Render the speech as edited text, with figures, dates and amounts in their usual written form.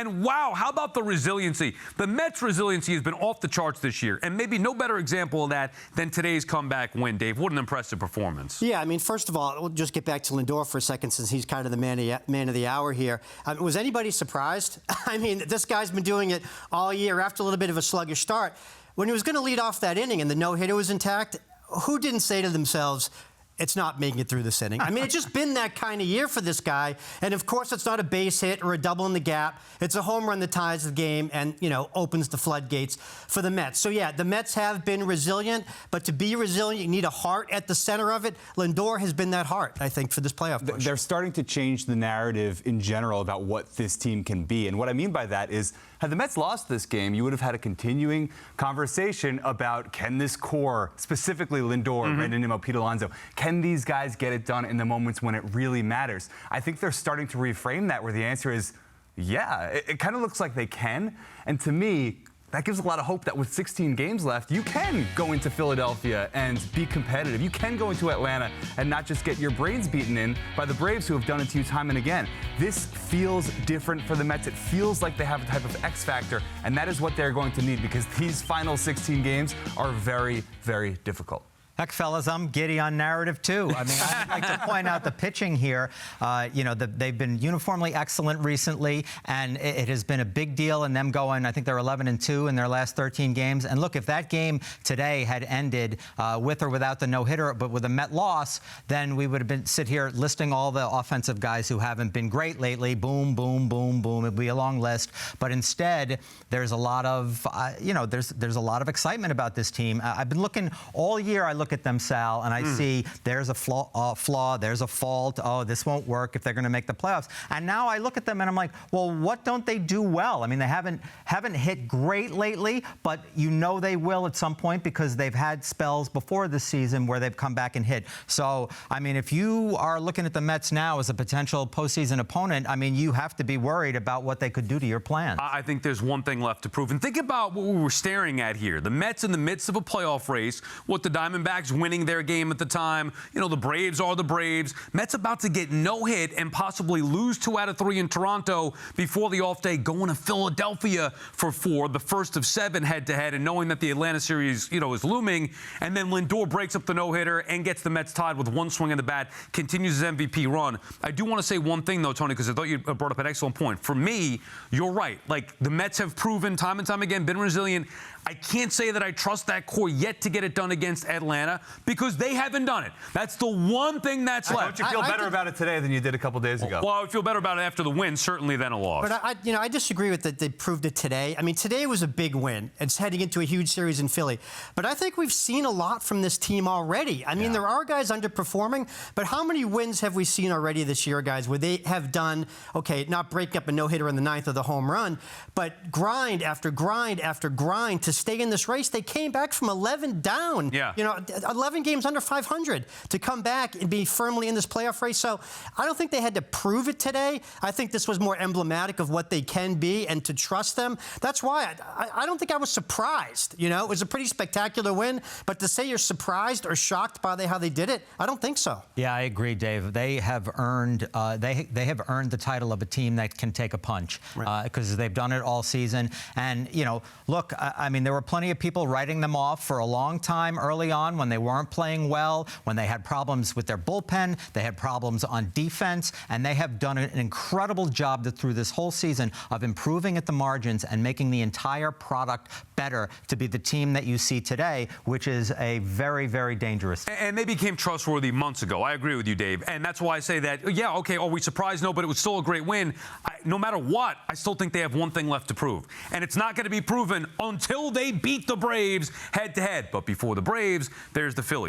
And wow, how about the resiliency? The Mets' resiliency has been off the charts this year, and maybe no better example of that than today's comeback win, Dave. What an impressive performance. Yeah, I mean, first of all, we'll just get back to Lindor for a second since he's kind of the man of the hour here. Was anybody surprised? I mean, this guy's been doing it all year after a little bit of a sluggish start. When he was going to lead off that inning and the no-hitter was intact, who didn't say to themselves, it's not making it through this inning? I mean, it's just been that kind of year for this guy. And, of course, it's not a base hit or a double in the gap. It's a home run that ties the game and, you know, opens the floodgates for the Mets. So, yeah, the Mets have been resilient. But to be resilient, you need a heart at the center of it. Lindor has been that heart, I think, for this playoff push. They're starting to change the narrative in general about what this team can be. And what I mean by that is, had the Mets lost this game, you would have had a continuing conversation about can this core, specifically Lindor, Brandon Nimmo, Pete Alonso, can these guys get it done in the moments when it really matters? I think they're starting to reframe that, where the answer is, yeah, it kind of looks like they can. And to me, that gives a lot of hope that with 16 games left, you can go into Philadelphia and be competitive. You can go into Atlanta and not just get your brains beaten in by the Braves, who have done it to you time and again. This feels different for the Mets. It feels like they have a type of X factor, and that is what they're going to need, because these final 16 games are very, very difficult. Heck, fellas, I'm giddy on narrative, too. I mean, I'd like to point out the pitching here. They've been uniformly excellent recently, and it has been a big deal in them going, I think they're 11-2 in their last 13 games. And look, if that game today had ended with or without the no-hitter, but with a Met loss, then we would have been sit here listing all the offensive guys who haven't been great lately. Boom, boom, boom, boom. It'd be a long list. But instead, there's a lot of, there's a lot of excitement about this team. I've been looking all year. I look at them, Sal, and I see there's a flaw, there's a fault. Oh, this won't work if they're going to make the playoffs. And now I look at them and I'm like, well, what don't they do well? I mean, they haven't hit great lately, but you know they will at some point, because they've had spells before this season where they've come back and hit. So, I mean, if you are looking at the Mets now as a potential postseason opponent, I mean, you have to be worried about what they could do to your plans. I think there's one thing left to prove. And think about what we were staring at here. The Mets in the midst of a playoff race with the Diamondbacks winning their game at the time. You know, the Braves are the Braves. Mets about to get no hit and possibly lose 2 out of 3 in Toronto before the off day, going to Philadelphia for 4, the first of 7 head-to-head, and knowing that the Atlanta series, is looming. And then Lindor breaks up the no-hitter and gets the Mets tied with 1 swing of the bat, continues his MVP run. I do want to say one thing, though, Tony, because I thought you brought up an excellent point. For me, you're right. Like, the Mets have proven time and time again, been resilient. I can't say that I trust that core yet to get it done against Atlanta, because they haven't done it. That's the one thing that's left. Don't you feel better about it today than you did a couple days ago? Well, I would feel better about it after the win, certainly, than a loss. But I disagree with that. They proved it today. I mean, today was a big win. It's heading into a huge series in Philly. But I think we've seen a lot from this team already. I mean, there are guys underperforming, but how many wins have we seen already this year, guys, where they have done, okay, not break up a no-hitter in the 9th or the home run, but grind after grind after grind to stay in this race? They came back from 11 down. Yeah. 11 games under 500 to come back and be firmly in this playoff race. So I don't think they had to prove it today. I think this was more emblematic of what they can be, and to trust them. That's why I don't think I was surprised. It was a pretty spectacular win, but to say you're surprised or shocked by how they did it, I don't think so. Yeah, I agree, Dave. They have earned they have earned the title of a team that can take a punch, because they've done it all season. And look, I mean, there were plenty of people writing them off for a long time early on when they weren't playing well, when they had problems with their bullpen, they had problems on defense, and they have done an incredible job through this whole season of improving at the margins and making the entire product better to be the team that you see today, which is a very, very dangerous team. And they became trustworthy months ago. I agree with you, Dave. And that's why I say that, yeah, okay, are we surprised? No, but it was still a great win. No matter what, I still think they have one thing left to prove. And it's not going to be proven until they beat the Braves head-to-head. But before the Braves, there's the Phillies.